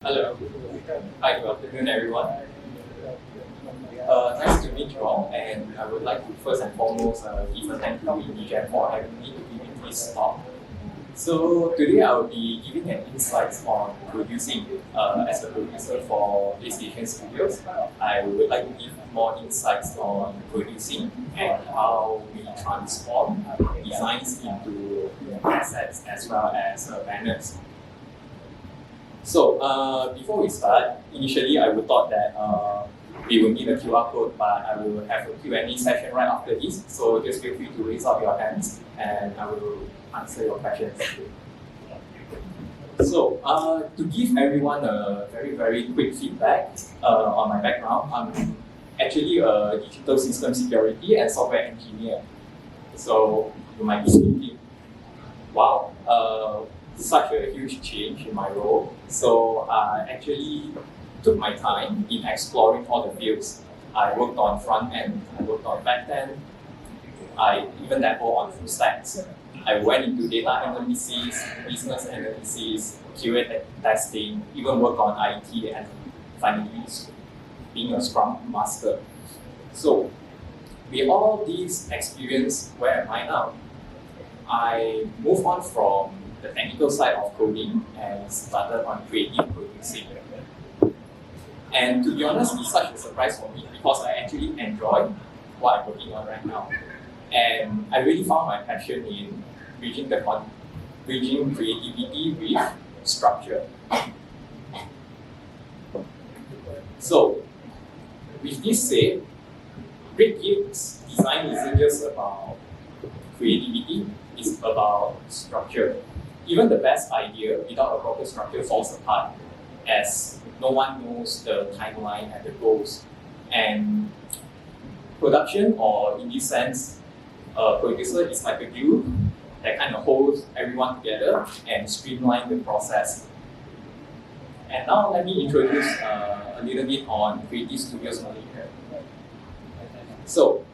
Hello. Hi, good afternoon, everyone. Nice to meet you all, and I would like to first and foremost give a thank you to DJM for having me to be in this talk. So today I will be giving an insights on producing. As a producer for PlayStation Studios, I would like to give more insights on producing and how we transform designs into assets as well as banners. So before we start, initially I would thought that we will need a QR code, but I will have a Q&A session right after this. So just feel free to raise up your hands and I will answer your questions. So to give everyone a very quick feedback on my background, I'm actually a digital system security and software engineer. So you might be thinking, wow, such a huge change in my role. So I actually took my time in exploring all the fields. I worked on front end, I worked on back end, I even dabbled on full stacks. I went into data analysis, business analysis, QA testing, even worked on IT, and finally being a Scrum Master. So with all these experience, where am I now? I moved on from the technical side of coding and started on creative producing. And to be honest, it's such a surprise for me because I actually enjoy what I'm working on right now. And I really found my passion in bridging creativity with structure. So, with this said, great games design isn't just about creativity, it's about structure. Even the best idea without a proper structure falls apart, as no one knows the timeline and the goals. And production, or in this sense, a producer is like a glue that kind of holds everyone together and streamline the process. And now let me introduce a little bit on Creative Studios Malaysia. So,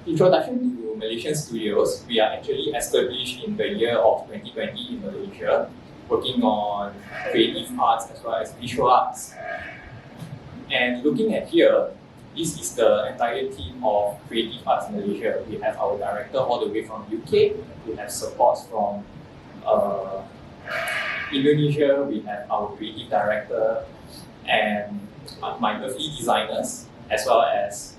introduction to Malaysian studios, we are actually established in the year of 2020 in Malaysia, working on creative arts as well as visual arts. And looking at here, this is the entire team of Creative Arts Malaysia. We have our director all the way from UK, we have support from Indonesia, we have our creative director, and my lovely designers, as well as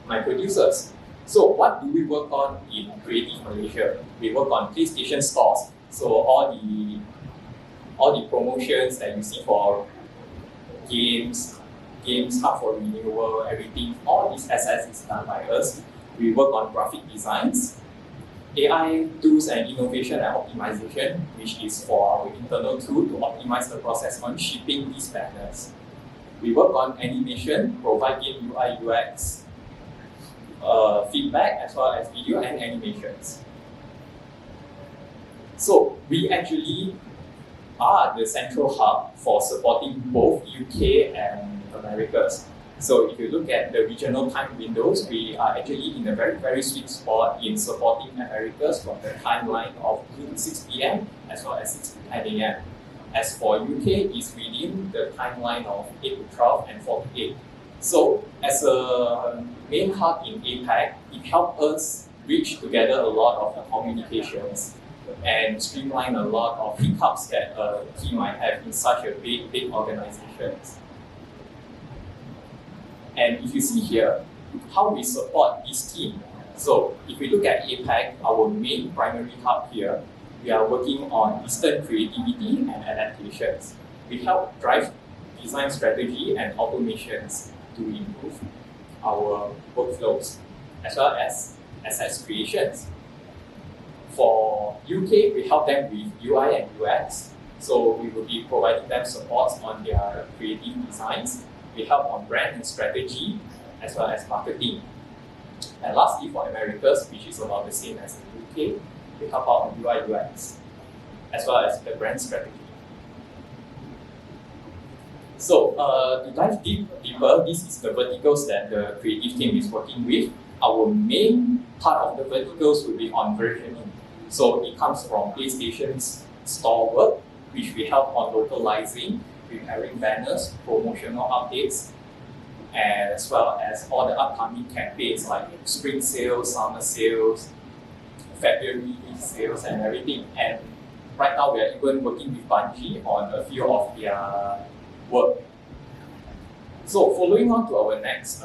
my producers. So what do we work on in Creative Malaysia? We work on PlayStation stores. So all the promotions that you see for games up for renewal, everything, all these assets is done by us. We work on graphic designs, AI tools and innovation and optimization, which is for our internal tool to optimize the process on shipping these banners. We work on animation, provide game UI, UX, feedback, as well as video and animations. So we actually are the central hub for supporting both UK and Americas. So if you look at the regional time windows, we are actually in a very sweet spot in supporting Americas from the timeline of 2 to 6 p.m. as well as 6 to 10 a.m. As for UK, it's within the timeline of 8 to 12 and 4 to 8. So as a main hub in APAC, it helped us bridge together a lot of the communications and streamline a lot of hiccups that a team might have in such a big organizations. And if you see here, how we support this team. So if we look at APAC, our main primary hub here, we are working on instant creativity and adaptations. We help drive design strategy and automations to improve our workflows, as well as assets creations. For UK, we help them with UI and UX, so we will be providing them support on their creative designs. We help on brand and strategy, as well as marketing. And lastly, for Americas, which is about the same as the UK, we help out on UI, UX, as well as the brand strategy. So to dive deeper, this is the verticals that the creative team is working with. Our main part of the verticals will be on versioning. So it comes from PlayStation's store work, which we help on localizing, preparing banners, promotional updates, as well as all the upcoming campaigns like spring sales, summer sales, February sales, and everything. And right now, we are even working with Bungie on a few of their work. So, following on to our next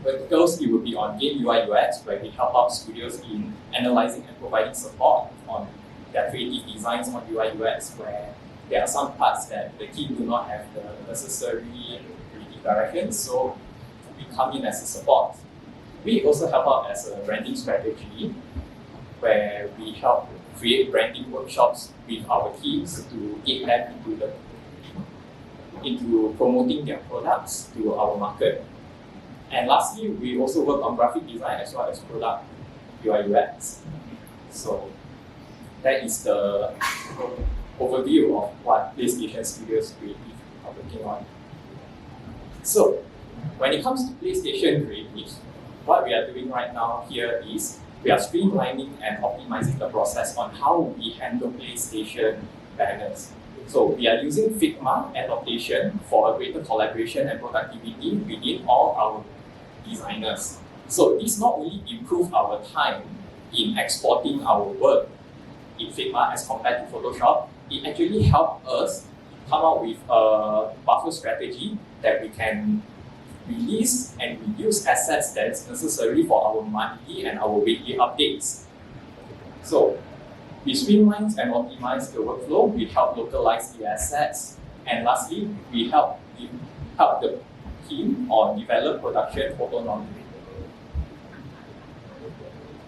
verticals, it will be on game UI UX, where we help out studios in analyzing and providing support on their creative designs on UI UX, where there are some parts that the team do not have the necessary creative direction, so we come in as a support. We also help out as a branding strategy, where we help create branding workshops with our teams to get them into promoting their products to our market. And lastly, we also work on graphic design as well as product UI UX. So that is the overview of what PlayStation Studios Creative are working on. So when it comes to PlayStation Creative, what we are doing right now here is we are streamlining and optimizing the process on how we handle PlayStation banners. So we are using Figma adaptation for a greater collaboration and productivity within all our designers. So this not only improves our time in exporting our work in Figma as compared to Photoshop, it actually helps us come up with a buffer strategy that we can release and reduce assets that is necessary for our monthly and our weekly updates. So we streamline and optimize the workflow, we help localize the assets, and lastly, we help the team on develop production autonomy.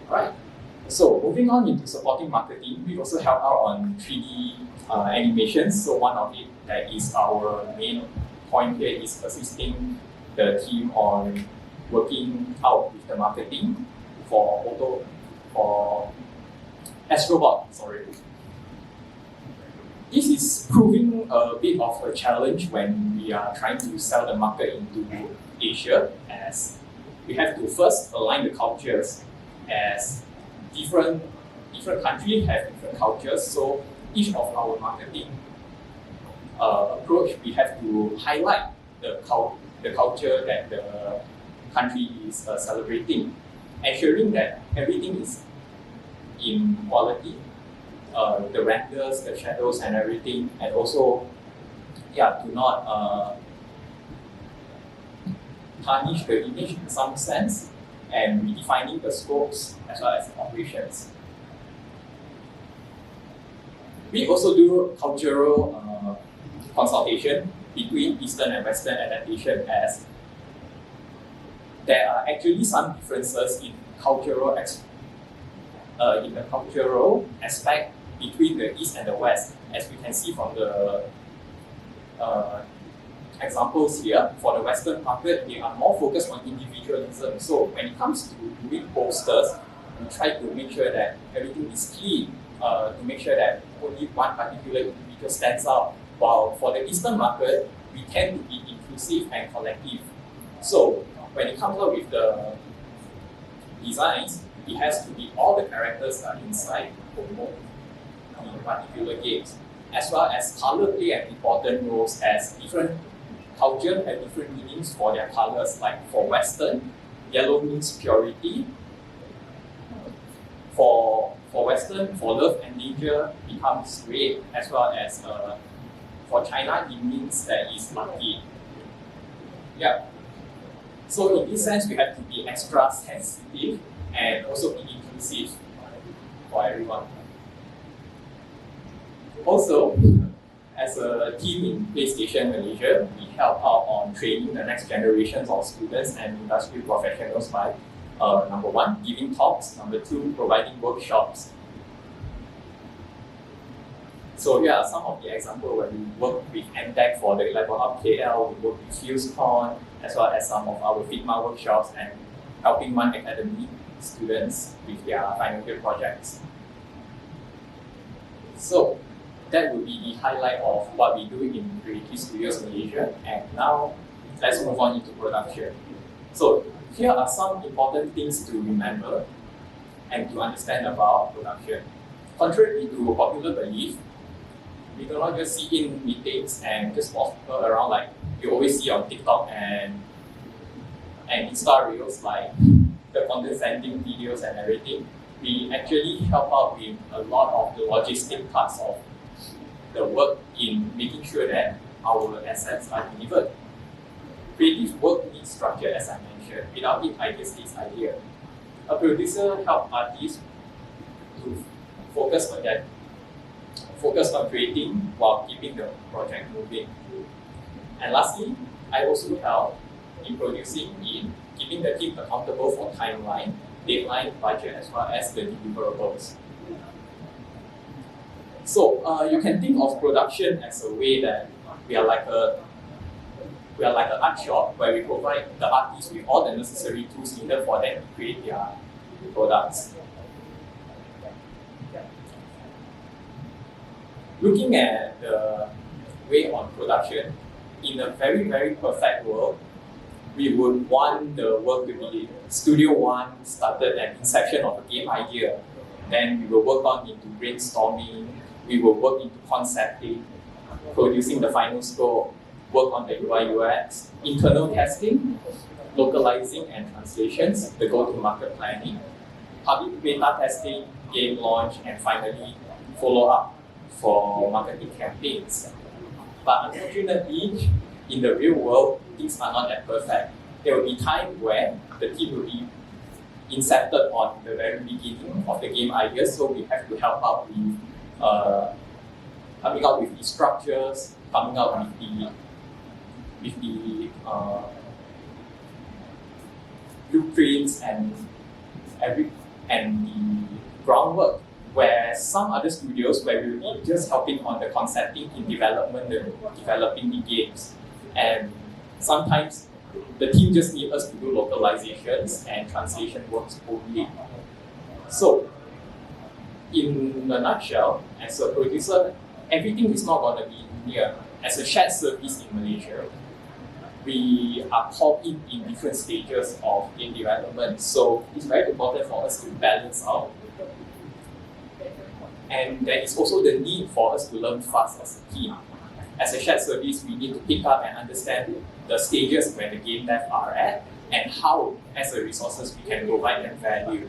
Right. So moving on into supporting marketing, we also help out on 3D animations. So one of it that is our main point here is assisting the team on working out with the marketing for Astrobot. Sorry. This is proving a bit of a challenge when we are trying to sell the market into Asia, as we have to first align the cultures, as different countries have different cultures. So each of our marketing approach, we have to highlight the culture that the country is celebrating, ensuring that everything is in quality, the renders, the shadows, and everything, and also, to not tarnish the image in some sense, and redefining the scopes as well as the operations. We also do cultural consultation between Eastern and Western adaptation, as there are actually some differences in cultural aspect between the East and the West, as we can see from the examples here. For the Western market, they are more focused on individualism. So when it comes to doing posters, we try to make sure that everything is clean, to make sure that only one particular individual stands out. While for the Eastern market, we tend to be inclusive and collective. So when it comes out with the designs, it has to be all the characters are inside to promote the particular games, as well as color play an important role, as different culture have different meanings for their colors. Like for Western, yellow means purity. For Western, for love and danger becomes red, as well as for China, it means that it's lucky. Yeah. So in this sense, we have to be extra sensitive and also be inclusive for everyone. Also, as a team in PlayStation Malaysia, we help out on training the next generations of students and industry professionals by number one, giving talks, number two, providing workshops. So here are some of the examples where we work with MTech for the Level Up KL, we work with FuseCon, as well as some of our Figma workshops and helping One Academy students with their final year projects. So that would be the highlight of what we do in Creative Studios Malaysia. And now let's move on into production. So here are some important things to remember and to understand about production. Contrary to popular belief, We do not just see in meetings and just walk people around like you always see on TikTok and Insta Reels, like the condescending videos and everything. We actually help out with a lot of the logistic parts of the work in making sure that our assets are delivered. Creative work needs structure, as I mentioned. Without it, ideas stays idea. A producer helps artists to focus on creating while keeping the project moving. And lastly, I also help in producing, in keeping the team accountable for timeline, deadline, budget, as well as the deliverables. So you can think of production as a way that we are like an art shop where we provide the artists with all the necessary tools needed for them to create their products. Looking at the way on production, in a very, very perfect world, we would want the work to be Studio One started at inception of a game idea. Then we will work on into brainstorming, we will work into concepting, producing the final scope, work on the UI UX, internal testing, localizing and translations, the go-to-market planning, public beta testing, game launch, and finally follow-up for marketing campaigns. But unfortunately, in the real world, things are not that perfect. There will be time where the team will be incepted on the very beginning of the game ideas, so we have to help out with coming up with the structures, coming up with the blueprints and the groundwork. Where some other studios where we will be just helping on the concepting in development, developing the games. And sometimes the team just need us to do localizations and translation works only. So, in a nutshell, as a producer, everything is not going to be linear. As a shared service in Malaysia, we are called in different stages of game development. So, it's very important for us to balance out. And there is also the need for us to learn fast as a team. As a shared service, we need to pick up and understand the stages where the game devs are at and how, as a resources, we can provide them value.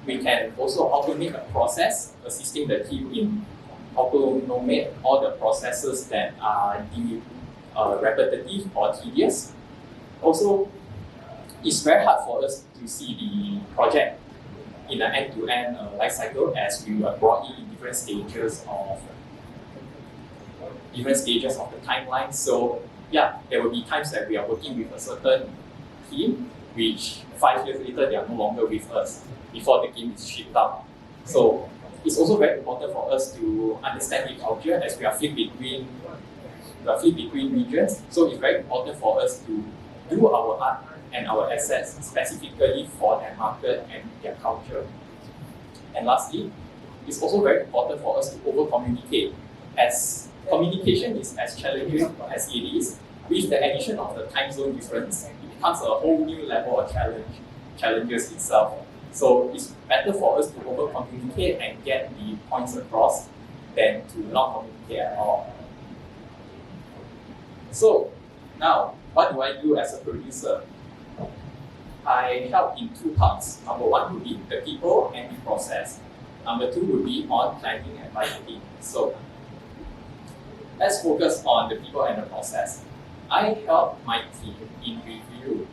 We can also automate a process, assisting the team in automate all the processes that are repetitive or tedious. Also, it's very hard for us to see the project in an end-to-end life cycle as we were brought in different stages of the timeline. So yeah, there will be times that we are working with a certain team, which 5 years later they are no longer with us before the game is shipped out. So it's also very important for us to understand the culture as we are flipped between regions. So it's very important for us to do our art and our assets specifically for their market and their culture. And lastly, it's also very important for us to over-communicate, as communication is as challenging as it is. With the addition of the time zone difference, it becomes a whole new level of challenges itself. So it's better for us to over-communicate and get the points across than to not communicate at all. So now, what do I do as a producer? I help in two parts. Number one would be the people and the process. Number two would be on planning and budgeting. So let's focus on the people and the process. I help my team in review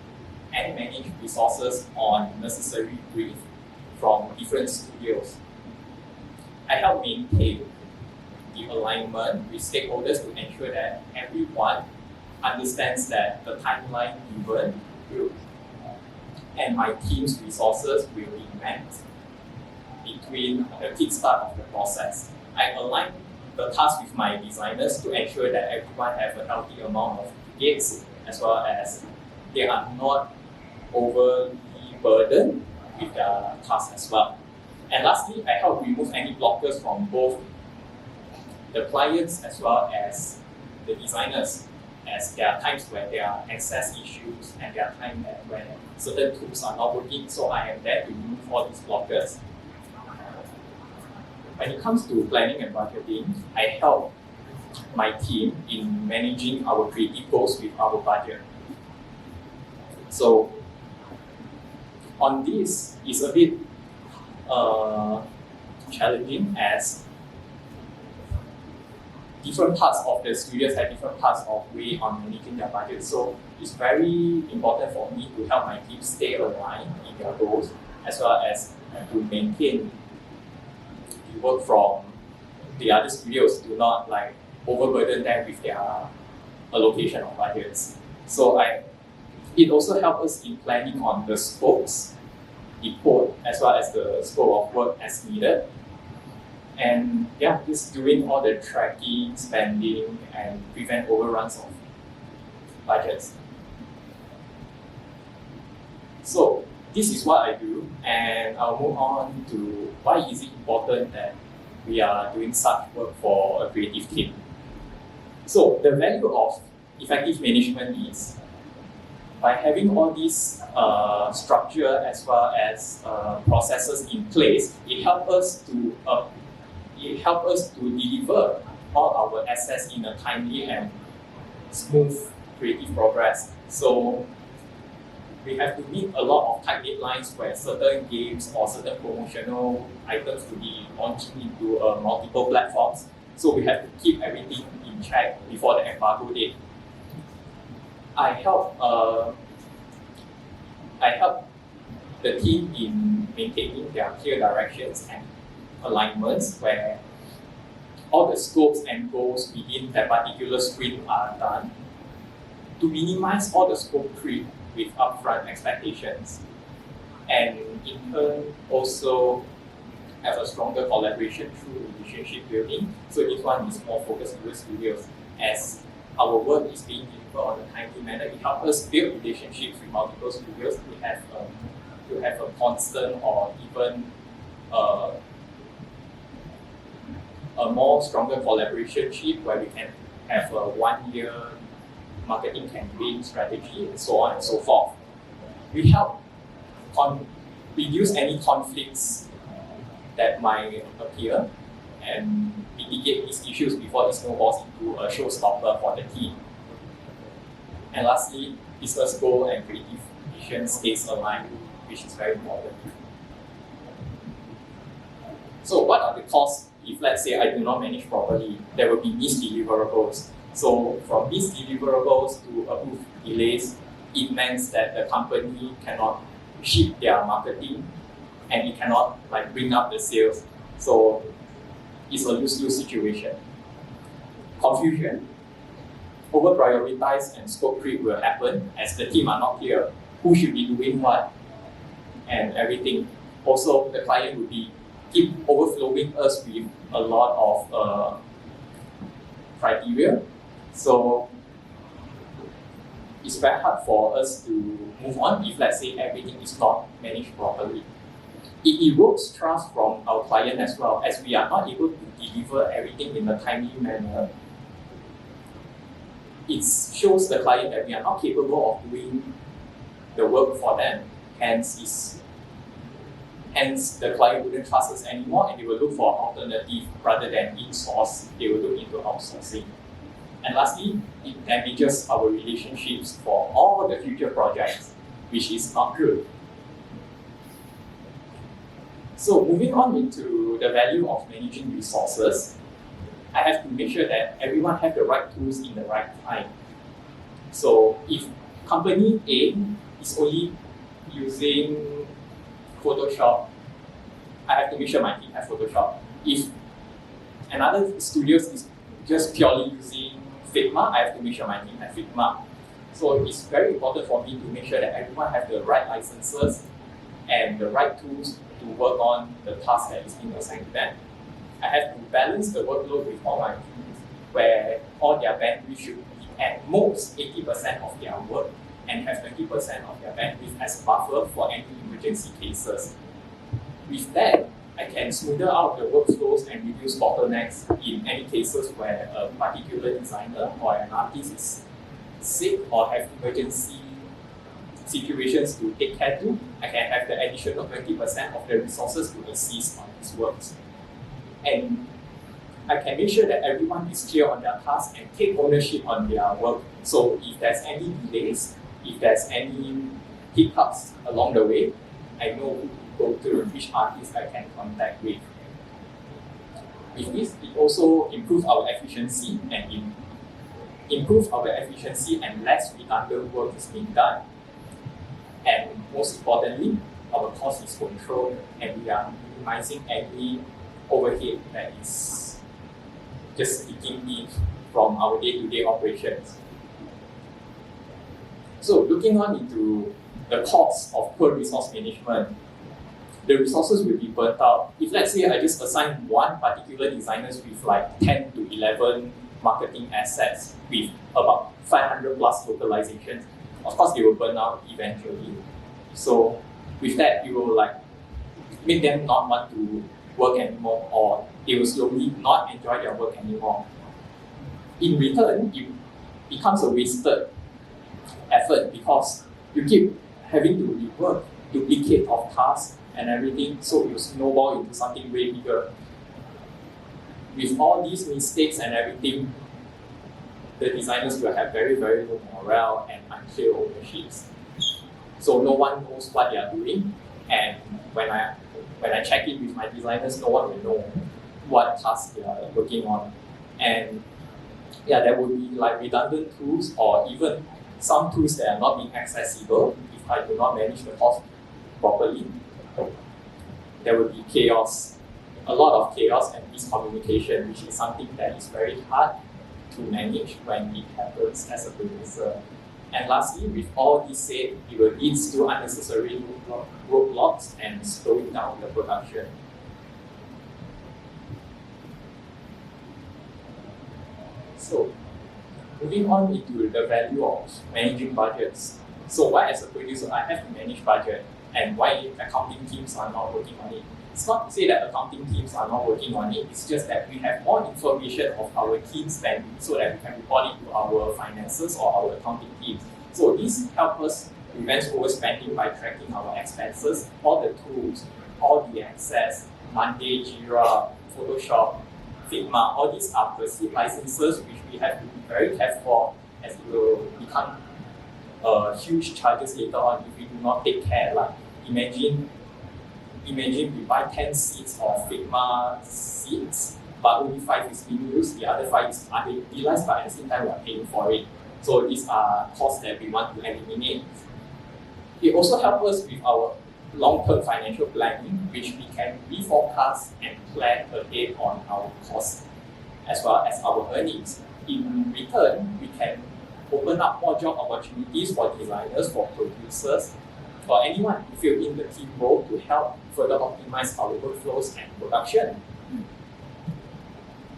and manage resources on necessary brief from different studios. I help maintain the alignment with stakeholders to ensure that everyone understands that the timeline given will and my team's resources will be met between the kickstart of the process. I align the task with my designers to ensure that everyone have a healthy amount of gates, as well as they are not overly burdened with their tasks as well. And lastly, I help remove any blockers from both the clients as well as the designers, as there are times when there are access issues and there are times when certain tools are not working, so I am there to remove all these blockers. When it comes to planning and budgeting, I help my team in managing our creative goals with our budget. So on this is a bit challenging as different parts of the studios have different parts of way on managing their budget. So it's very important for me to help my team stay aligned in their goals, as well as to maintain the work from the other studios, do not like overburden them with their allocation of budgets. So it also helps us in planning on the scopes, the code, as well as the scope of work as needed. And yeah, just doing all the tracking, spending, and prevent overruns of budgets. So this is what I do, and I'll move on to why is it important that we are doing such work for a creative team. So the value of effective management is by having all these structure as well as processes in place, it helps us to deliver all our assets in a timely and smooth creative progress. So we have to meet a lot of tight deadlines where certain games or certain promotional items to be launching into multiple platforms. So we have to keep everything in check before the embargo date. I help the team in maintaining their clear directions and alignments where all the scopes and goals within that particular sprint are done to minimize all the scope creep with upfront expectations, and in turn also have a stronger collaboration through relationship building. So this one is more focused towards studios. As our work is being delivered on a timely manner, it helps us build relationships with multiple studios to have a constant or even a more stronger collaboration where we can have a 1 year marketing campaign strategy and so on and so forth. We help reduce any conflicts that might appear and mitigate these issues before it snowballs into a showstopper for the team. And lastly, business goal and creative vision stays aligned, which is very important. So what are the costs if, let's say, I do not manage properly? There will be missed deliverables. So from missed deliverables to approved delays, it means that the company cannot ship their marketing and it cannot bring up the sales. So it's a lose-lose situation. Confusion, over-prioritize and scope creep will happen as the team are not clear who should be doing what and everything. Also, the client will keep overflowing us with a lot of criteria. So it's very hard for us to move on if, let's say, everything is not managed properly. It erodes trust from our client as well, as we are not able to deliver everything in a timely manner. It shows the client that we are not capable of doing the work for them. Hence, the client wouldn't trust us anymore and they will look for an alternative rather than in-source. They will look into outsourcing. And lastly, it damages our relationships for all the future projects, which is not good. So moving on into the value of managing resources, I have to make sure that everyone has the right tools in the right time. So if company A is only using Photoshop, I have to make sure my team has Photoshop. If another studio is just purely using Figma, I have to make sure my team has Figma. So it's very important for me to make sure that everyone has the right licenses and the right tools to work on the task that is being assigned to them. I have to balance the workload with all my teams, where all their bandwidth should be at most 80% of their work and have 20% of their bandwidth as a buffer for any emergency cases. With that, I can smoother out the workflows and reduce bottlenecks in any cases where a particular designer or an artist is sick or have emergency situations to take care to. I can have the additional 20% of the resources to assist on these works. And I can make sure that everyone is clear on their task and take ownership on their work. So if there's any delays, if there's any hiccups along the way, I know who to go to, which artist I can contact with. With this, it also improves our efficiency and less redundant work is being done. And most importantly, our cost is controlled and we are minimizing any overhead that is just sticking in from our day-to-day operations. So looking on into the cost of poor resource management, the resources will be burnt out. If let's say I just assign one particular designers with like 10 to 11 marketing assets with about 500 plus localizations, of course they will burn out eventually. So with that, you will like make them not want to work anymore, or they will slowly not enjoy their work anymore. In return, it becomes a wasted effort because you keep having to rework, duplicate of tasks and everything, so it will snowball into something way bigger. With all these mistakes and everything, the designers will have very, very low morale and unclear ownerships. So no one knows what they are doing, and when I check in with my designers, no one will know what tasks they are working on. And yeah, there will be like redundant tools or even some tools that are not being accessible if I do not manage the cost properly. There will be chaos, a lot of chaos and miscommunication, which is something that is very hard to manage when it happens as a producer. And lastly, with all this said, it will lead to unnecessary roadblocks and slowing down the production. So, moving on into the value of managing budgets. So why as a producer I have to manage budget, and why accounting teams are not working on it? It's not to say that accounting teams are not working on it, it's just that we have more information of our team spending so that we can report it to our finances or our accounting teams. So this helps us prevent overspending by tracking our expenses, all the tools, all the access, Monday, Jira, Photoshop, Figma, all these are perceived licenses which we have to be very careful as it will become huge charges later on if we do not take care. Like imagine we buy 10 seats of Figma seats, but only 5 is being used, the other 5 is underutilized, but at the same time we are paying for it. So these are costs that we want to eliminate. It also helps us with our long-term financial planning, which we can reforecast and plan ahead on our costs as well as our earnings. In return, we can open up more job opportunities for designers, for producers, for anyone who fill in the team role to help further optimize our workflows and production.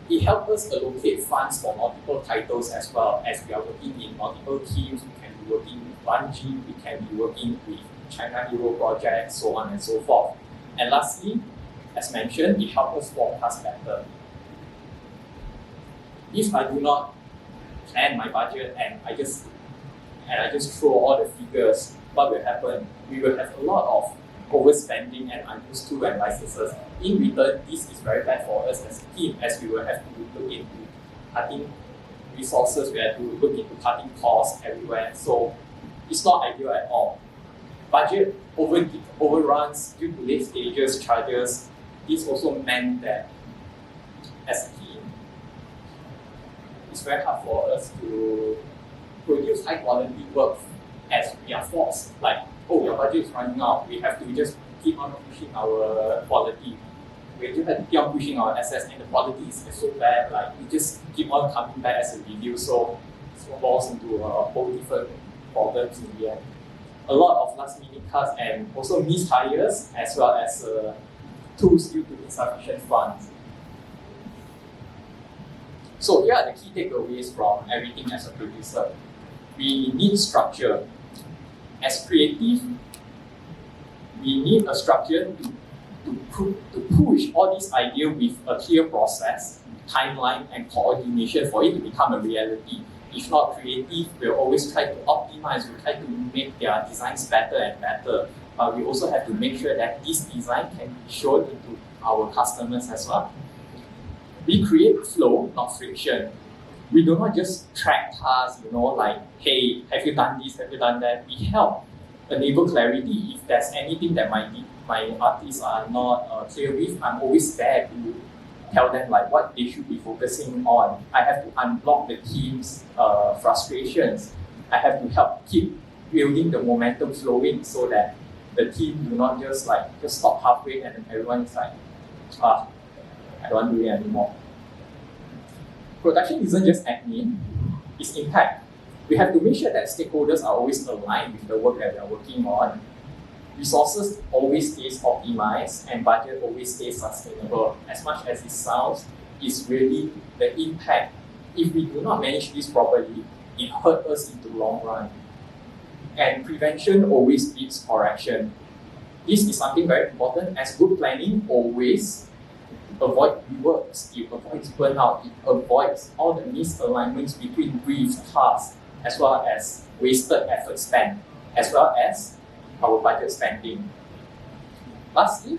It helps us allocate funds for multiple titles as well, as we are working in multiple teams. We can be working with Bungie, we can be working with China Hero projects, so on and so forth. And lastly, as mentioned, it helps us forecast better. If I do not plan my budget and I just throw all the figures, what will happen? We will have a lot of overspending and unused tools and licenses. In return, this is very bad for us as a team, as we will have to look into cutting resources, we have to look into cutting costs everywhere. So it's not ideal at all. Budget overruns due to late stages, charges. This also meant that as a team, it's very hard for us to produce high quality work as we are forced. Like, oh, your budget is running out, we have to just keep on pushing our quality. We just have to keep on pushing our assets, and the quality is so bad, like we just keep on coming back as a review, so it snowballs into a whole different problems in the end. A lot of last minute cuts and also missed hires, as well as tools due to insufficient funds. So here are the key takeaways from everything as a producer. We need structure. As creative, we need a structure to push all these ideas with a clear process, timeline, and coordination for it to become a reality. If not, creative will always try to optimize, will try to make their designs better and better. But we also have to make sure that this design can be shown into our customers as well. We create flow, not friction. We do not just track tasks, like, hey, have you done this, have you done that? We help enable clarity. If there's anything that my artists are not clear with, I'm always there to tell them like what they should be focusing on. I have to unblock the team's frustrations. I have to help keep building the momentum flowing so that the team do not just stop halfway and then everyone is like, I don't want to do it anymore. Production isn't just admin, it's impact. We have to make sure that stakeholders are always aligned with the work that we are working on. Resources always stays optimized and budget always stays sustainable. As much as it sounds, it's really the impact. If we do not manage this properly, it hurts us in the long run. And prevention always beats correction. This is something very important, as good planning always avoids reworks, it avoids burnout, it avoids all the misalignments between brief tasks, as well as wasted effort spent, as well as our budget spending. Lastly,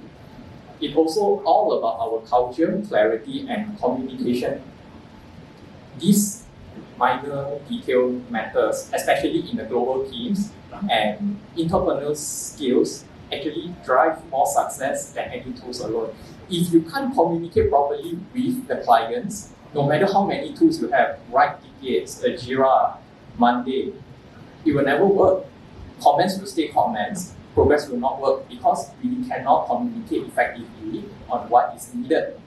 it's also all about our culture, clarity, and communication. These minor detail matters, especially in the global teams, and entrepreneurial skills actually drive more success than any tools alone. If you can't communicate properly with the clients, no matter how many tools you have, write tickets, Jira, Monday, it will never work. Comments will stay comments, progress will not work because we cannot communicate effectively on what is needed.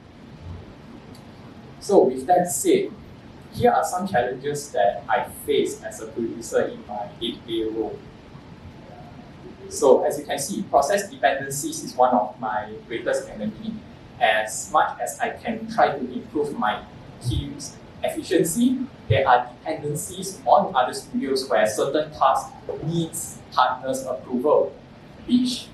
So with that said, here are some challenges that I face as a producer in my day-to-day role. So as you can see, process dependencies is one of my greatest enemies. As much as I can try to improve my team's efficiency, there are dependencies on other studios where certain tasks needs partners' approval, which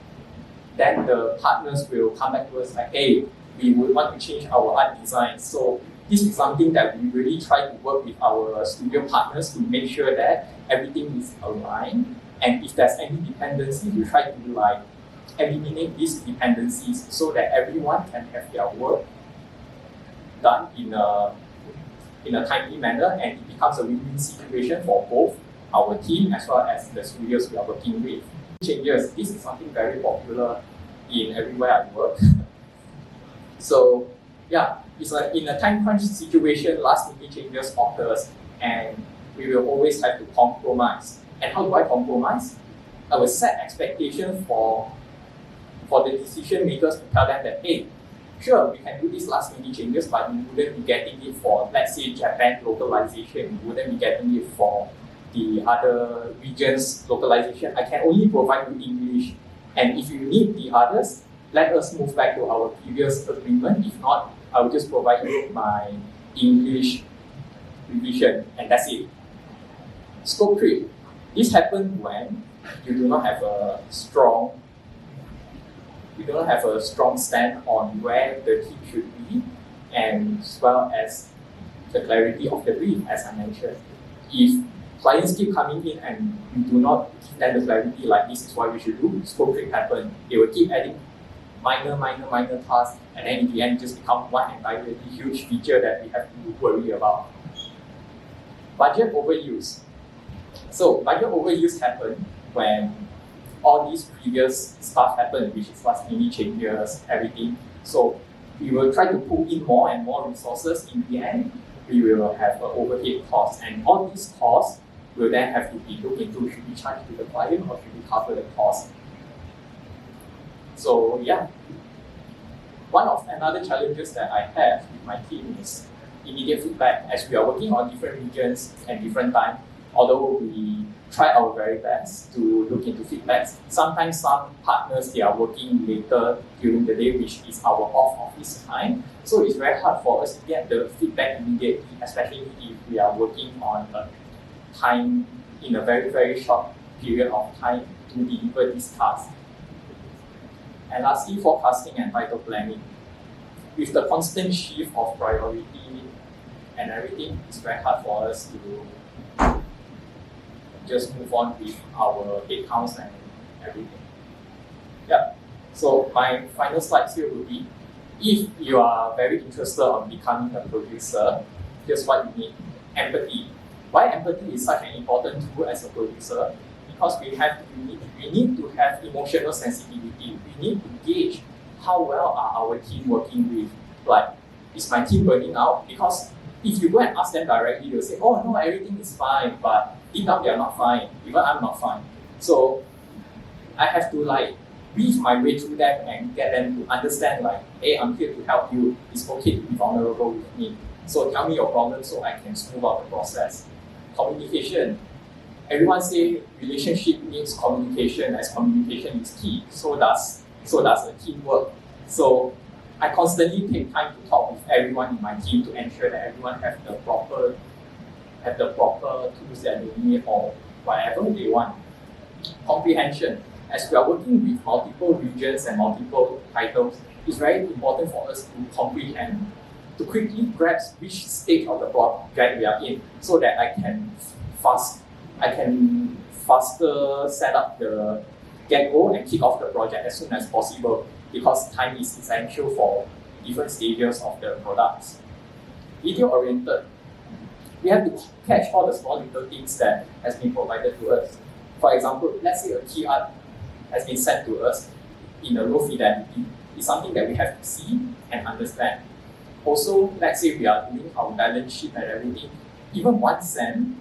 then the partners will come back to us like, hey, we would want to change our art design. So this is something that we really try to work with our studio partners to make sure that everything is aligned. And if there's any dependency, we try to eliminate these dependencies so that everyone can have their work done in a timely manner, and it becomes a win-win situation for both our team as well as the studios we are working with. Changes, this is something very popular in everywhere I work. So yeah, it's in a time crunch situation, last minute changes occurs, and we will always have to compromise. And how do I compromise? I will set expectations for the decision makers to tell them that, hey, sure, we can do these last minute changes, but you wouldn't be getting it for, let's say, Japan localization. You wouldn't be getting it for the other regions localization. I can only provide you English. And if you need the others, let us move back to our previous agreement. If not, I will just provide you my English revision, and that's it. Scope creep. This happens when you do not have a strong stand on where the team should be, and as well as the clarity of the brief, as I mentioned. If clients keep coming in and you do not give them the clarity like this is what we should do, scope creep happen. They will keep adding minor tasks, and then in the end just become one entirely huge feature that we have to worry about. Budget overuse. So budget overuse happen when all these previous stuff happen, which is last minute changes, everything. So we will try to put in more and more resources. In the end, we will have an overhead cost, and all these costs will then have to be looked into. Should we charge to the client or should we cover the cost? So yeah, one of another challenges that I have with my team is immediate feedback. As we are working on different regions and different time, although we try our very best to look into feedbacks, sometimes some partners, they are working later during the day, which is our off office time. So it's very hard for us to get the feedback immediately, especially if we are working on a time in a very short period of time to deliver this task. And lastly, forecasting and title planning. With the constant shift of priority and everything, it's very hard for us to just move on with our headcounts and everything. Yeah. So my final slides here would be, if you are very interested on becoming a producer, here's what you need: empathy. Why empathy is such an important tool as a producer? Because we need to have emotional sensitivity. We need to gauge how well are our team working with. Like, is my team burning out? Because if you go and ask them directly, they'll say, oh no, everything is fine, but deep down they are not fine. Even I'm not fine. So I have to weave my way through them and get them to understand hey, I'm here to help you. It's okay to be vulnerable with me. So tell me your problem so I can smooth out the process. Communication. Everyone say relationship needs communication, as communication is key. So does a teamwork. So I constantly take time to talk with everyone in my team to ensure that everyone have the proper tools that they need or whatever they want. Comprehension. As we are working with multiple regions and multiple titles, it's very important for us to comprehend, to quickly grasp which stage of the project we are in, so that I can faster set up the get-go and kick off the project as soon as possible, because time is essential for different stages of the products. Detail-oriented. We have to catch all the small little things that has been provided to us. For example, let's say a key art has been sent to us in a low fidelity. It's something that we have to see and understand. Also, let's say we are doing our balance sheet and everything, even 1 cent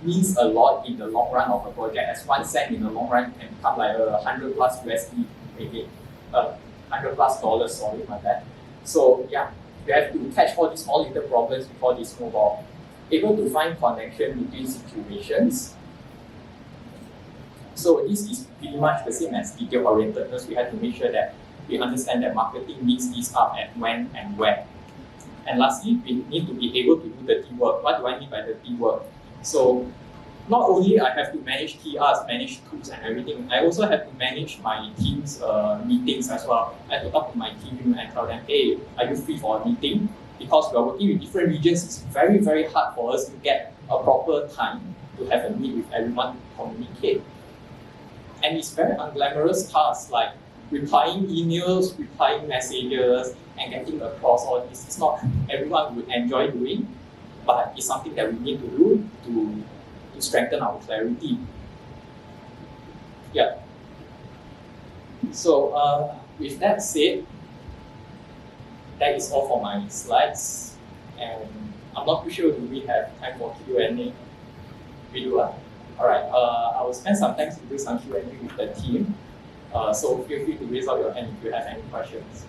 means a lot in the long run of a project, as 1 cent in the long run can become like 100 plus USD, maybe $100 plus, sorry, my bad. So yeah, we have to catch all these small little problems before they snowball. Able to find connection between situations. So this is pretty much the same as detail-orientedness. We have to make sure that we understand that marketing needs this up at when and where. And lastly, we need to be able to do the teamwork. What do I mean by the teamwork? So not only I have to manage TRs, manage tools and everything, I also have to manage my team's meetings as well. I have to talk to my team and tell them, hey, are you free for a meeting? Because we are working with different regions, it's very, very hard for us to get a proper time to have a meet with everyone to communicate. And it's very unglamorous tasks like replying emails, replying messages, and getting across all this. It's not everyone would enjoy doing, but it's something that we need to do to strengthen our clarity. Yeah. So with that said, that is all for my slides. And I'm not too sure do we have time for Q&A. We do. All right. I will spend some time to do some Q&A with the team. So feel free to raise up your hand if you have any questions.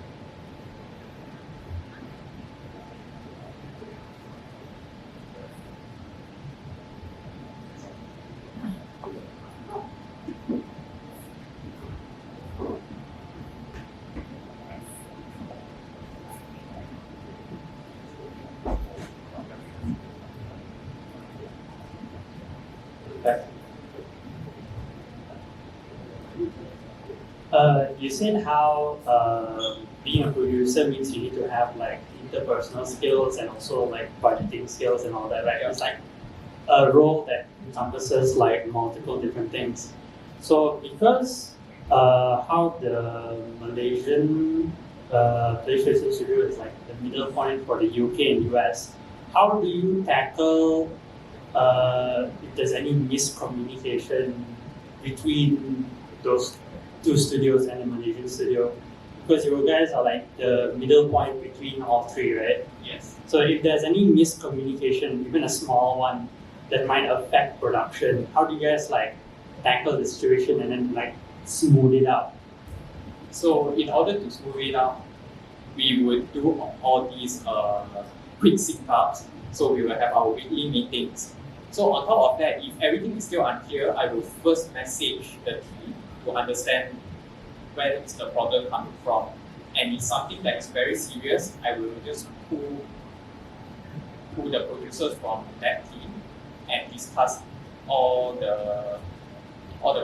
You said how being a producer means you need to have like interpersonal skills and also like budgeting skills and all that, right? It's like a role that encompasses like multiple different things. So because how the Malaysian PlayStation Studio is like the middle point for the UK and US, how do you tackle if there's any miscommunication between those two studios and the Malaysian studio? Because you guys are like the middle point between all three, right? Yes. So if there's any miscommunication, even a small one, that might affect production, how do you guys like tackle the situation and then like smooth it out? So in order to smooth it out, we would do all these quick sync-ups. So we will have our weekly meetings. So on top of that, if everything is still unclear, I will first message the team to understand where is the problem coming from. And it's something that is very serious, I will just pull the producers from that team and discuss all the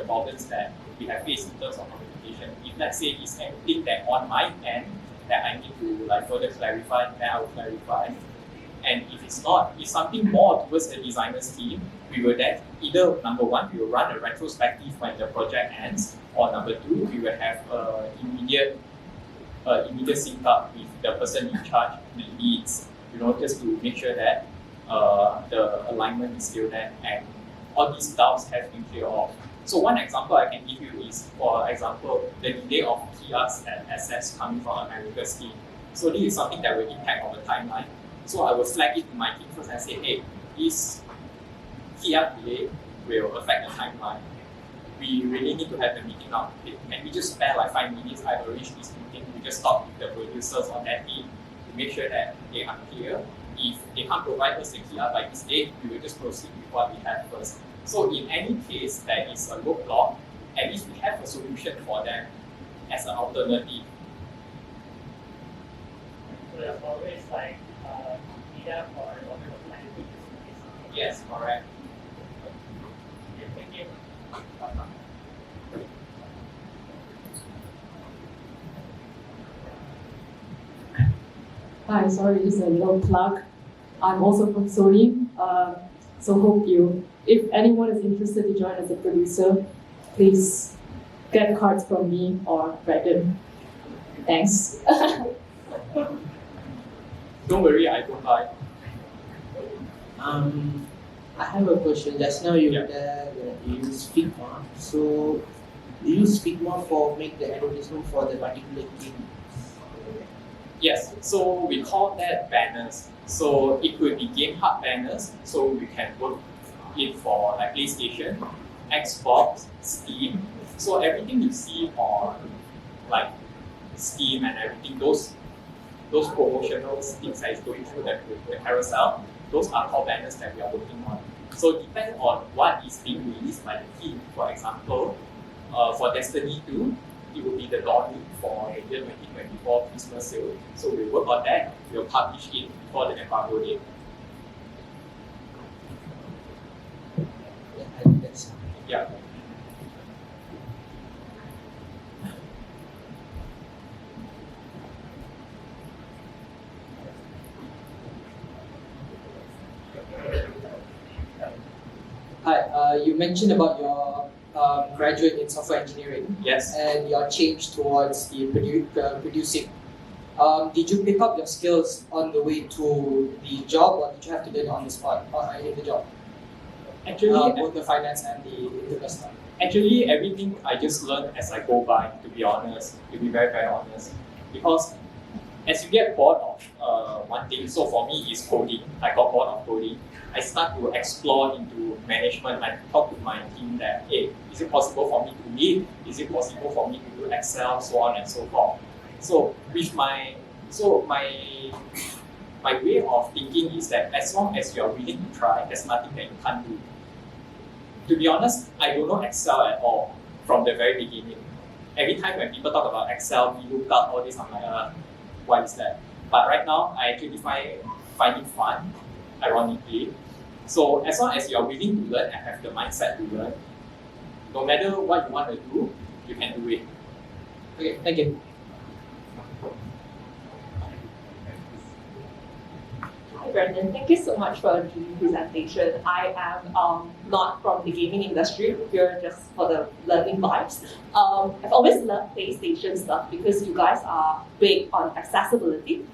problems that we have faced in terms of communication. If let's say it's anything that on my end that I need to like further clarify, then I will clarify. And if it's not, if something more towards the designers team, we will then either number one, we will run a retrospective when the project ends, or number two, we will have immediate immediate sync up with the person in charge, the leads, just to make sure that the alignment is still there and all these doubts have been cleared off. So one example I can give you is, for example, the delay of kiosks and access coming from America's team. So this is something that will impact on the timeline. So I will flag it to my team first and say, hey, this kiosk delay will affect the timeline. We really need to have the meeting now. Can we just spare like 5 minutes? I arrange this meeting. We just talk with the producers on that team to make sure that they are clear. If they can't provide us the kiosk by this date, we will just proceed with what we have first. So in any case there is a roadblock, at least we have a solution for them as an alternative. So there's always like meetup or plan. Yes, correct. Thank you. Hi, sorry, just a little plug. I'm also from Sony, so hope if anyone is interested to join as a producer, please get cards from me or Dragon. Thanks. Don't worry, I don't buy. I have a question. Just now you use Figma. So you use Figma for make the advertisement for the particular game. Yes, so we call that banners. So it could be game hub banners, so we can work it for like PlayStation, Xbox, Steam. So everything you see on like Steam and everything, those promotional things that is going through the carousel, those are called banners that we are working on. So depend on what is being released by the team. For example, for Destiny 2, it will be the launch for the year 2024 Christmas sale. So we'll work on that. We'll publish it before the embargo date. Yeah, I think that's Yeah. Hi, you mentioned about your graduate in software engineering Yes. and your change towards the producing. Did you pick up your skills on the way to the job, or did you have to do it on the spot in the job? Actually, Both the finance and the investment. Actually, everything I just learn as I go by, to be honest, to be very, very honest. Because as you get bored of one thing, so for me it's coding. I got bored of coding. I start to explore into management. I talk to my team that, hey, is it possible for me to lead? Is it possible for me to do Excel, so on and so forth. So with my way of thinking is that as long as you are willing to try, there's nothing that you can't do. To be honest, I don't know Excel at all from the very beginning. Every time when people talk about Excel, VLOOKUP, all this, I'm like, what is that? But right now, I actually find it fun, ironically. So as long as you are willing to learn and have the mindset to learn, no matter what you want to do, you can do it. Okay, thank you. Hi Brandon, thank you so much for the presentation. I am not from the gaming industry, here just for the learning vibes. I've always loved PlayStation stuff because you guys are big on accessibility.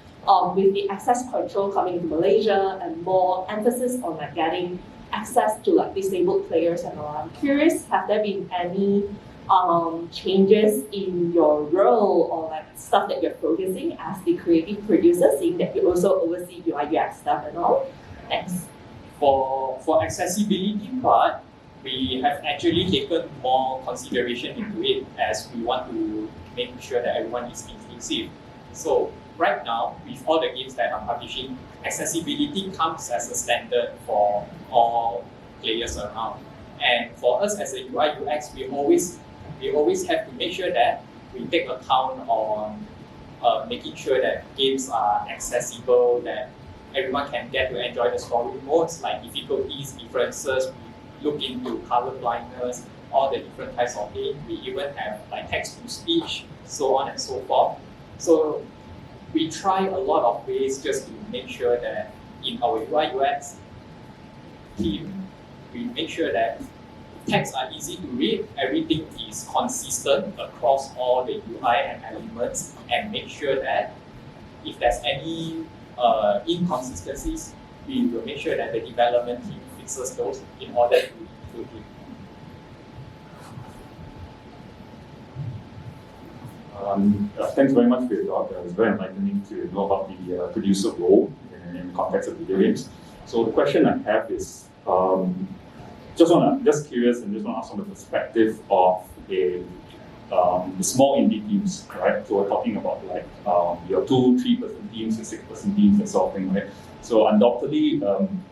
With the access control coming to Malaysia and more emphasis on like getting access to like disabled players and all, I'm curious, have there been any changes in your role or like stuff that you're focusing as the creative producer, seeing that you also oversee UI UX stuff and all? Thanks. For accessibility part, we have actually taken more consideration into it as we want to make sure that everyone is inclusive. So right now, with all the games that I'm publishing, accessibility comes as a standard for all players around. And for us as a UI UX, we always have to make sure that we take account on making sure that games are accessible, that everyone can get to enjoy the story modes, like difficulties, differences. We look into color blindness, all the different types of games. We even have like text to speech, so on and so forth. So we try a lot of ways just to make sure that in our UI UX team, we make sure that texts are easy to read, everything is consistent across all the UI and elements, and make sure that if there's any inconsistencies, we will make sure that the development team fixes those in order to improve it. Thanks very much for your talk. It was very enlightening to know about the producer role in the context of video games. So the question I have is, just curious and just want to ask from the perspective of the small indie teams, right? So we're talking about like your 2, 3-person teams, your 6-person teams, that sort of thing, right? So undoubtedly,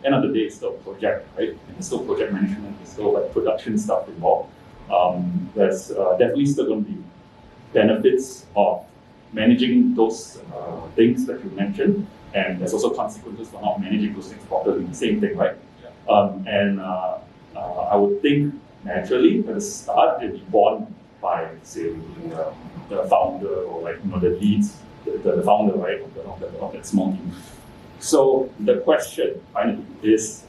end of the day, it's still a project, right? And it's still project management, it's still like production stuff involved. There's definitely still going to be benefits of managing those things that you mentioned, and there's also consequences for not managing those things properly. Same thing, right? Yeah. I would think naturally at the start it'd be born by, say, the founder or like the leads, the founder, right, of that small team. So the question finally is,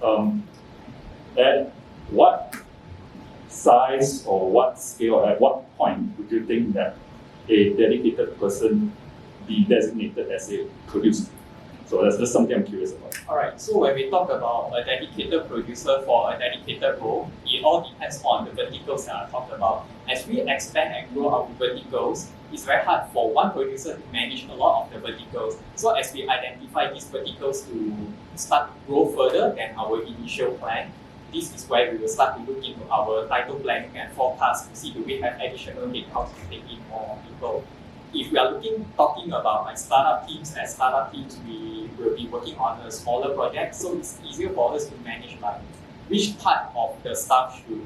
at what size or what scale, at what point would you think that a dedicated person be designated as a producer? So that's just something I'm curious about. Alright, so when we talk about a dedicated producer for a dedicated role, it all depends on the verticals that I talked about. As we expand and grow our verticals, it's very hard for one producer to manage a lot of the verticals. So as we identify these verticals to start to grow further than our initial plan, this is where we will start to look into our title planning and forecast to see do we have additional headcounts to take in more people. If we are talking about like startup teams, as startup teams, we will be working on a smaller project, so it's easier for us to manage like which part of the stuff should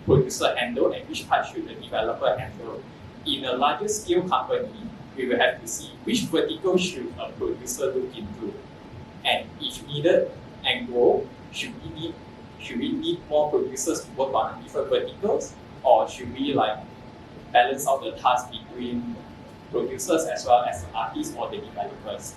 producer handle and which part should the developer handle. In a larger scale company, we will have to see which vertical should a producer look into, and if needed and grow, should we need more producers to work on different verticals, or should we like balance out the task between producers as well as the artists or the developers?